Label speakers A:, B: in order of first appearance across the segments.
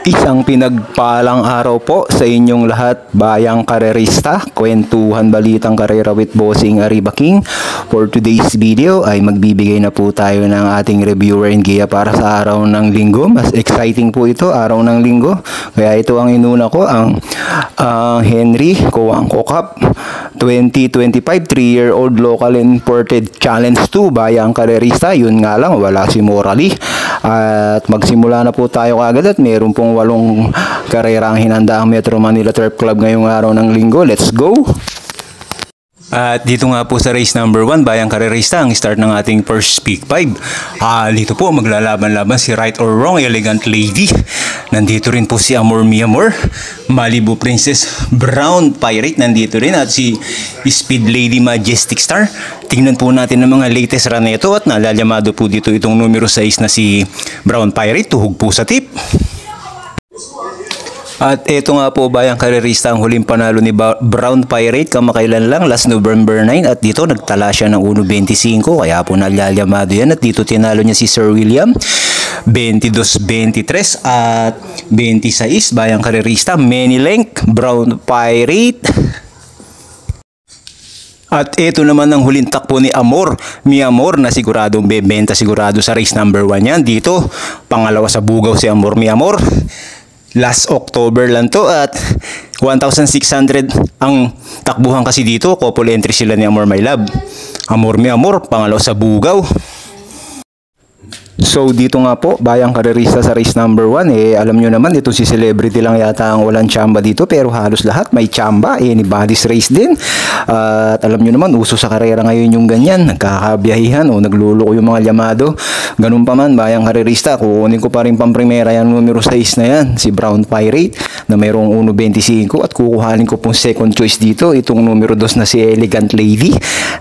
A: Isang pinagpalang araw po sa inyong lahat, bayang karerista, kwentuhan balitang karera with Bossing Arriba King. For today's video ay magbibigay na po tayo ng ating reviewer and giya para sa araw ng linggo. Mas exciting po ito, araw ng linggo. Kaya ito ang inuna ko, ang Henry Cojuangco Cup 2025 3-year-old local imported challenge 2 bayang karerista. Yun nga lang, wala si Morally. At magsimula na po tayo kagad at meron pong 8 karera ang hinanda ang Metro Manila Turf Club ngayong araw ng linggo. Let's go! At dito nga po sa race number 1, bayang karerista, ang start ng ating first peak 5. Dito po maglalaban-laban si Right or Wrong, Elegant Lady. Nandito rin po si Amor Mi Amor, Malibu Princess, Brown Pirate nandito rin, at si Speed Lady Majestic Star. Tingnan po natin ang mga latest run nito at nalalamado po dito itong numero 6 na si Brown Pirate, tuhog po sa tip. At ito nga po bayang karerista ang huling panalo ni Brown Pirate kamakailan lang, last November 9, at dito nagtala siya ng 1.25 kaya po nalalamado yan, at dito tinalo niya si Sir William 22-23 at 26 bayang karerista Many Length Brown Pirate. At ito naman ang huling takbo ni Amor Mi Amor na siguradong bebenta sigurado sa race number 1 yan. Dito pangalawa sa bugaw si Amor Mi Amor. Last October lang to at 1,600 ang takbuhan kasi dito. Couple entry sila ni Amor My Love. Amor Mi Amor, pangalawa sa bugaw. So dito nga po, bayang karerista sa race number 1, alam nyo naman, ito si Celebrity lang yata ang walang chamba dito, pero halos lahat may chamba, anybody's race din. At alam nyo naman, uso sa karera ngayon yung ganyan, nagkakabiyahihan o nagluluko yung mga llamado. Ganun pa man, bayang karerista, kukunin ko pa rin pamprimera yan, numero 6 na yan, si Brown Pirate na mayroong 1.25, at kukuhanin ko pong second choice dito, itong numero 2 na si Elegant Lady,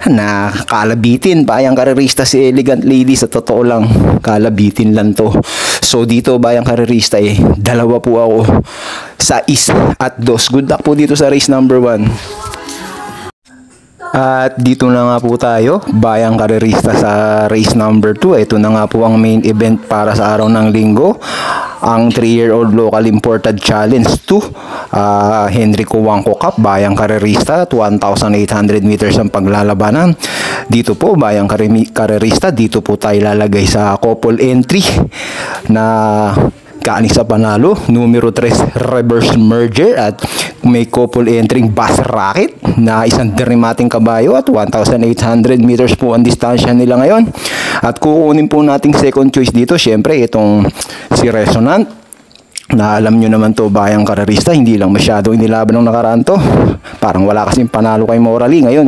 A: na kalabitin, bayang karerista si Elegant Lady, sa totoo lang, kalabitin lang to. So dito bayang karerista, dalawa po ako sa 1 at 2. Good luck po dito sa race number 1. At dito na nga po tayo, bayang karerista sa race number 2. Ito na nga po ang main event para sa araw ng linggo, ang 3-year-old local imported challenge 2, Henry Cojuangco Cup, bayang karerista, 1,800 meters ang paglalabanan. Dito po bayang karerista, dito po tayo lalagay sa couple entry na kaani sa panalo, numero 3 reverse merger, at may couple entering Bass Rocket na isang dermating kabayo at 1,800 meters po ang distansya nila ngayon. At kukunin po nating second choice dito, syempre itong si Resonant, na alam nyo naman to bayang karerista, hindi lang masyado inilaban ng nakaraan to. Parang wala kasing panalo kay Morally. Ngayon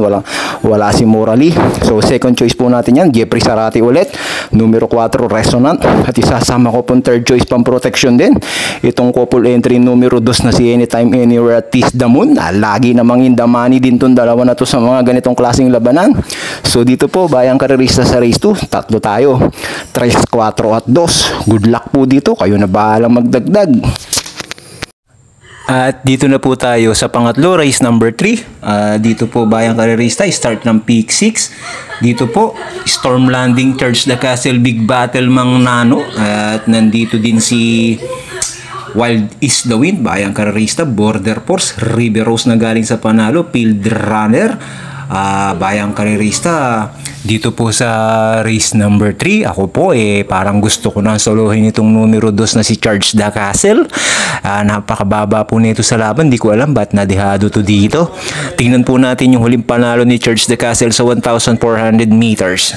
A: wala si Morally. So second choice po natin yan, Jeffrey Sarati ulit, numero 4 Resonant, at isasama ko pong third choice pang protection din, itong couple entry numero 2 na si Anytime Anywhere at Tease the Moon, na lagi namang in the money din tong dalawa na to sa mga ganitong klaseng labanan. So dito po bayang karerista sa race 2, tatlo tayo, 3, 4 at 2. Good luck po dito, kayo na bahalang magdagdag. At dito na po tayo sa pangatlo, race number 3. Dito po bayang karerista, start ng peak 6. Dito po Storm Landing, Charge the Castle, Big Battle Mang Nano, at nandito din si Wild is the Wind, bayang karerista, Border Force, River Rose na galing sa panalo, Field Runner, bayang karerista. Dito po sa race number 3, ako po parang gusto ko na solohin itong numero 2 na si Charge the Castle. Napakababa po nito sa laban, di ko alam ba't nadihado to dito. Tingnan po natin yung huling panalo ni Charge the Castle sa 1,400 meters.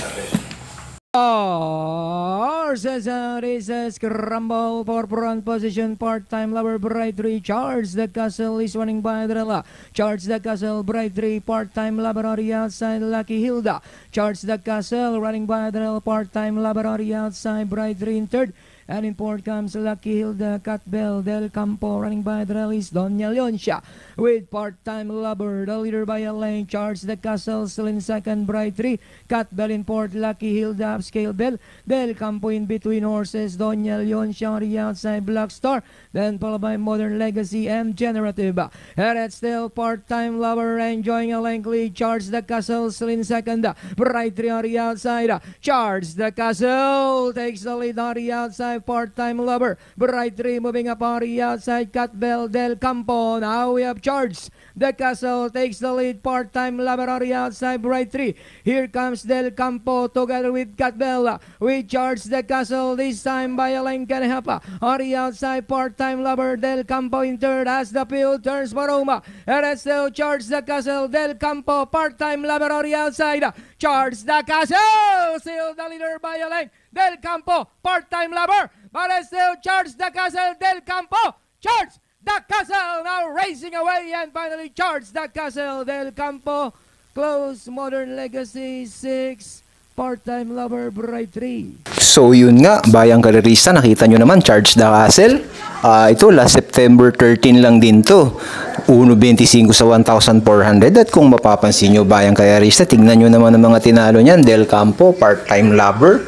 A: Races Scramble for front position, part-time lover Bright 3, Charge the Castle is running by Adrella. Charge the Castle, Bright 3, part-time lover on the outside, Lucky Hilda. Charge the Castle running by Adrella, part-time lover on the outside, Bright 3 in third. And in fourth comes Lucky Hilda, Catbell del Campo running by the release, Doña Leoncia with part-time lover, the leader by a lane. Charge the Castle still in second, Bright 3, Catbell in fourth, Lucky Hilda, Upscale Bell, del Campo in between horses, Doña Leoncia on the outside, Black Star, then followed by Modern Legacy and Generative. And it's still part-time lover enjoying a lengthy. Charge the Castle still in second, Bright 3 on the outside. Charge the Castle takes the lead on the outside.
B: outside, part-time lover. Bright 3 moving up on the outside, Catbell Del Campo. Now we have Charge the Castle takes the lead, part-time lover on the outside, Bright 3. Here comes Del Campo together with Catbell. We Charge the Castle this time by a length and a half. On the outside, part-time lover, Del Campo in third as the field turns for Roma. And it's still Charge the Castle, Del Campo, part-time lover on the outside. Charge the Castle, still the leader by a length. Del Campo, part-time lover, but it's still Charge the Castle, Del Campo. Charge the Castle now racing away, and finally Charge the Castle, Del Campo. Close, Modern Legacy 6, part-time lover, Bright 3.
A: So yun nga, bayang karerista, nakita nyo naman, Charge the Castle. Ito, last September 13 lang din to. 1.25 sa 1,400. At kung mapapansin nyo, bayang karerista, tignan nyo naman ang mga tinalo niyan. Del Campo, part-time lover.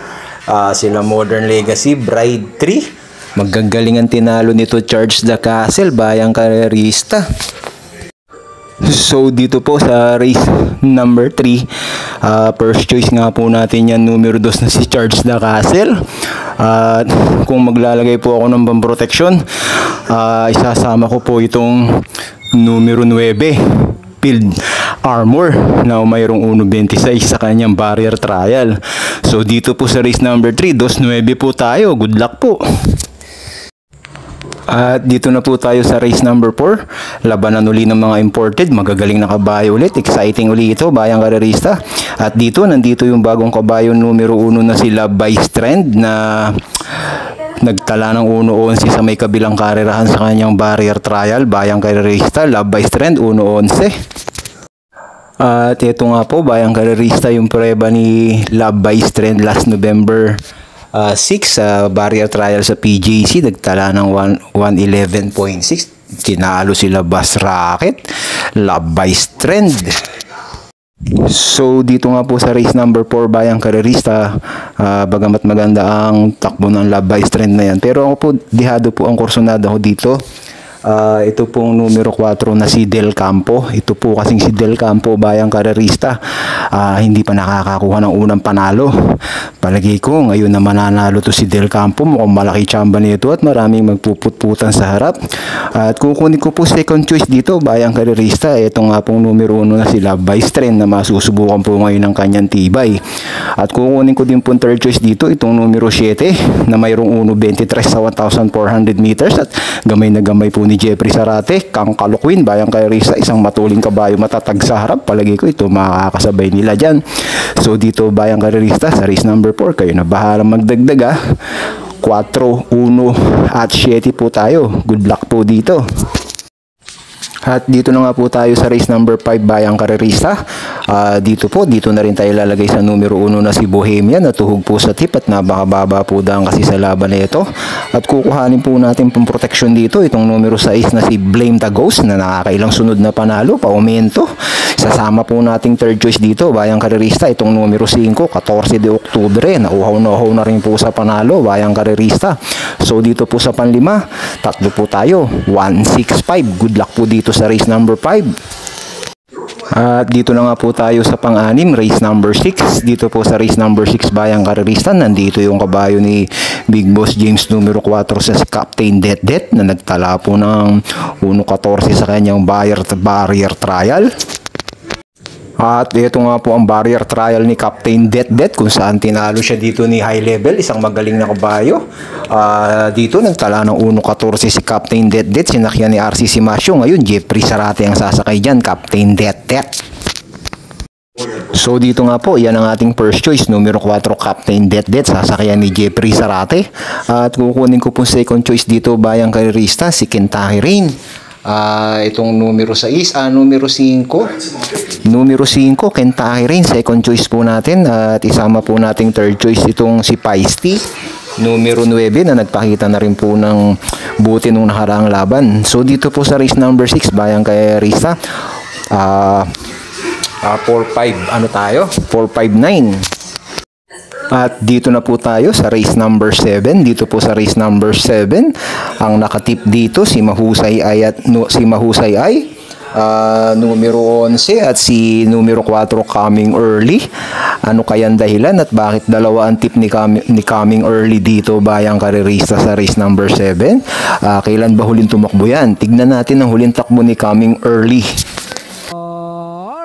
A: Sila Modern Legacy, Bride 3. Magagalingan tinalo nito Charge the Castle, bayang karerista. So dito po sa race number 3, first choice nga po natin yan, numero 2 na si Charge the Castle. Kung maglalagay po ako ng pamproteksyon, isasama ko po itong numero 9, Field Armor, na mayroong 1.26 sa kanyang barrier trial. So dito po sa race number 3, 2.9 po tayo. Good luck po. At dito na po tayo sa race number 4. Labanan uli ng mga imported. Magagaling na kabayo ulit. Exciting uli ito, bayang karerista. At nandito yung bagong kabayo numero 1 na si Love by Strand, na nagtala ng 1.11 sa may kabilang karerahan sa kanyang barrier trial. Bayang karerista, Love by Strand, 1.11. At ito nga po, bayang karerista, yung preba ni Love by Strand last November 6 sa barrier trial sa PJC. Nagtala ng 111.6. Tinalo sila Bass Rocket, Love by Strand. So dito nga po sa race number 4, bayang karerista, bagamat maganda ang takbo ng Love by Strand na yan, pero ako po, dihado po ang kursonada ko dito. Ito pong numero 4 na si Del Campo. Ito po kasing si Del Campo, bayang karerista, hindi pa nakakakuha ng unang panalo. Palagi ko ngayon na mananalo to si Del Campo. Mukhang malaki tsamba nito at maraming magpuputputan sa harap. At kukunin ko po second choice dito, bayang karerista. Ito nga pong numero 1 na si Love by Strand, na masusubukan po ngayon ng kanyang tibay. At kukunin ko din po third choice dito, itong numero 7 na mayroong 1.23 sa 1,400 meters. At gamay na gamay po ni Jeffrey Zarate, Kang Kalukwin, bayang karerista, isang matuling kabayo matatag sa harap. Palagi ko ito makakasabay nila dyan. So dito, bayang karerista, sa race number 4, kayo na bahalang magdagdag 4, 1 at 7 po tayo. Good luck po dito. At dito na nga po tayo sa race number 5, bayang karerista. Dito na rin tayo lalagay sa numero 1 na si Bohemian, na tuhog po sa tip at napakababa po daan kasi sa laban na ito. At kukuhanin po natin pang protection dito itong numero 6 na si Blame the Ghost, na nakakailang sunod na panalo, paumento. Sasama po nating third choice dito, bayang karerista, itong numero 5, 14 de Oktubre, na uhaw na rin po sa panalo, bayang karerista. So dito po sa panlima, tatlo po tayo, 165. Good luck po dito sa race number 5. At dito na nga po tayo sa pang-anim, race number 6. Dito po sa race number 6, bayang karerista, nandito yung kabayo ni Big Boss James numero 4 sa si Captain Det, na nagtala po ng 1.14 sa kanyang barrier trial. At ito nga po ang barrier trial ni Captain Det, kung saan tinalo siya dito ni High Level, isang magaling na kabayo. Dito nagtala ng 1.14 si Captain Det, sinakyan ni RC Simasio. Ngayon Jeffrey Zarate ang sasakay dyan, Captain Det. So dito nga po, yan ang ating first choice, numero 4, Captain Det, sasakyan ni Jeffrey Zarate. At kukunin ko po second choice dito, bayang karerista, si Kentucky Rain. Itong numero 6, numero 5, Kentucky Rain, second choice po natin. At isama po nating third choice itong si Feisty, numero 9, na nagpakita na rin po ng buti nung nakaraang laban. So dito po sa race number 6, bayang karerista, 4-5, 4-5-9. At dito na po tayo sa race number 7. Dito po sa race number 7, ang nakatip dito si Mahusay Ay numero 11 at si numero 4 coming early. Ano kayang dahilan at bakit dalawa ang tip ni coming early dito bayang karerista sa race number 7? Kailan ba huling tumakbo yan? Tignan natin ang huling takbo ni coming early.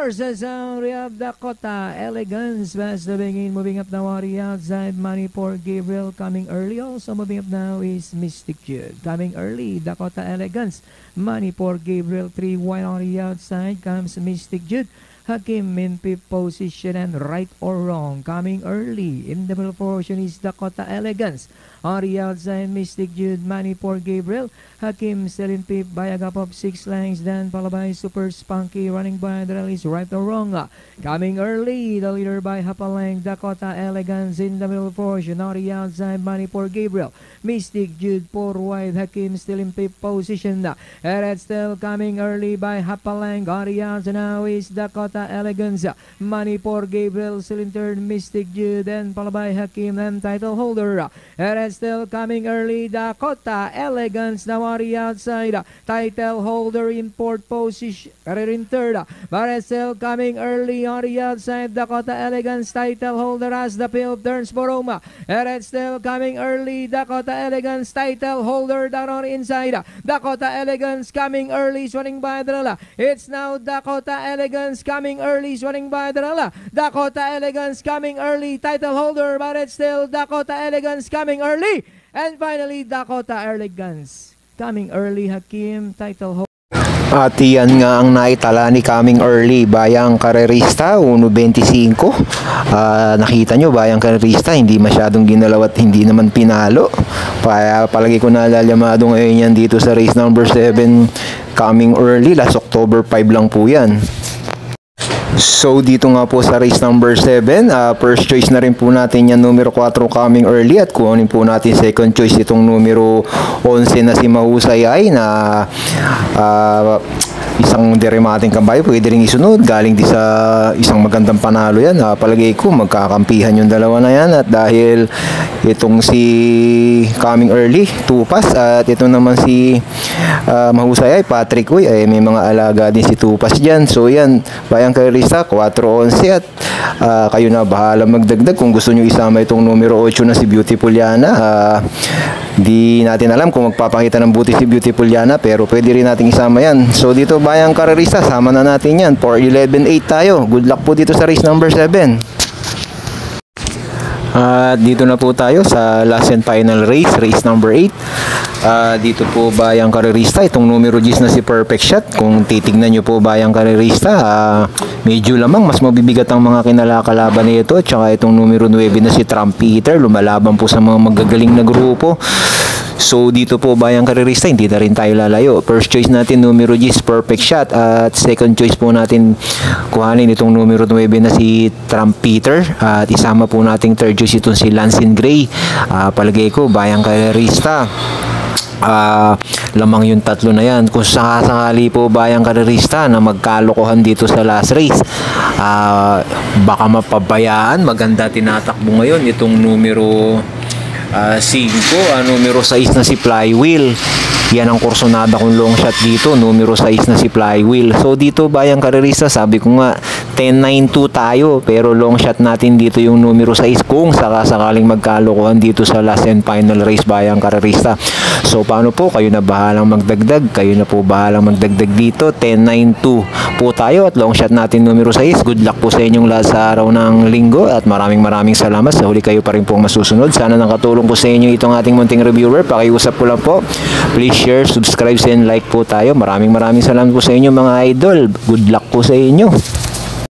B: Horses we have Dakota Elegance fast moving up now on the outside. Money for Gabriel coming early. Also moving up now is Mystic Jude coming early. Dakota Elegance, Money for Gabriel 3 wide on the outside comes Mystic Jude. Hakim in fifth position and right or wrong coming early. In the middle portion is Dakota Elegance. On the outside, Mystic Jude, Money for Gabriel. Hakim still in fifth by a gap of 6 lengths. Then followed by Super Spunky running by the release right or wrong. Coming early, the leader by half a length. Dakota Elegance in the middle portion. On the outside, Money for Gabriel. Mystic Jude 4 wide. Hakim still in fifth position. And it's still coming early by half a length. On the outside now is Dakota Elegance. Money for Gabriel still in third. Mystic Jude and followed by Hakim and title holder. And it's still coming early. Dakota Elegance now on the outside. Title holder in fourth position. In third. But it's still coming early on the outside. Dakota Elegance title holder as the field turns for Roma. And it's still coming early. Dakota Elegance title holder down on the inside. Dakota Elegance coming early, running by the It's now Dakota Elegance coming early, running by the Dakota Elegance coming early, title holder, but it's still Dakota Elegance coming early. And finally, Dakota Elegance coming early, Hakim, title holder.
A: At yan nga ang naitala ni coming early bayang karerista 1.25. Nakita nyo bayang karerista hindi masyadong ginalaw at hindi naman pinalo. Palagi ko nalalamado ngayon yan dito sa race number 7 coming early. Last October 5 lang po yan. So dito nga po sa race number 7, first choice na rin po natin yan numero 4 coming early at kunin po natin second choice itong numero 11 na si Mahusay ay na isang derimating kabayo, pwede rin isunod galing di sa isang magandang panalo yan. Palagay ko magkakampihan yung dalawa na yan at dahil itong si coming early Tupas at ito naman si Mahusay ay Patrick Uy ay may mga alaga din si Tupas dyan. So yan bayang karerista 4-11 at kayo na bahala magdagdag kung gusto nyo isama itong numero 8 na si Beautiful Yana. Di natin alam kung magpapakita ng buti si Beautiful Yana pero pwede rin natin isama yan. So dito bayang karerista, sama na natin yan. 4-11-8 tayo. Good luck po dito sa race number 7. Dito na po tayo sa last and final race, race number 8. Dito po bayang karerista, itong numero 10 na si Perfect Shot. Kung titignan nyo po bayang karerista, medyo lamang mas mabibigat ang mga kinalakalaban nito. Tsaka itong numero 9 na si Trumpeter, lumalaban po sa mga magagaling na grupo. So dito po bayang karerista, hindi na rin tayo lalayo. First choice natin numero 10 Perfect Shot at second choice po natin kuhanin itong numero 9 na si Trumpeter at isama po nating third choice itong si Lansing Gray. Palagay ko bayang karerista, lamang yung tatlo na yan. Kung sakasakali po bayang karerista na magkalokohan dito sa last race, baka mapabayaan. Maganda tinatakbo ngayon itong numero 5, numero 6 na si Flywheel. Yan ang kursonada kong long shot dito, numero 6 na si Flywheel. So dito bayang karerista, sabi ko nga 10-9-2 tayo, pero long shot natin dito yung numero 6 kung sakasakaling magkalokohan dito sa last and final race bayang karerista. So paano po, kayo na bahalang magdagdag, kayo na po bahalang magdagdag dito. 10-9-2 po tayo at long shot natin numero 6. Good luck po sa inyong lahat sa araw ng linggo at maraming salamat. Sa huli kayo pa rin pong masusunod. Sana nakatulong po sa inyo itong ating munting reviewer. Pakiusap ko lang po, please share, subscribe, and like po tayo. Maraming salamat po sa inyo mga idol. Good luck po sa inyo.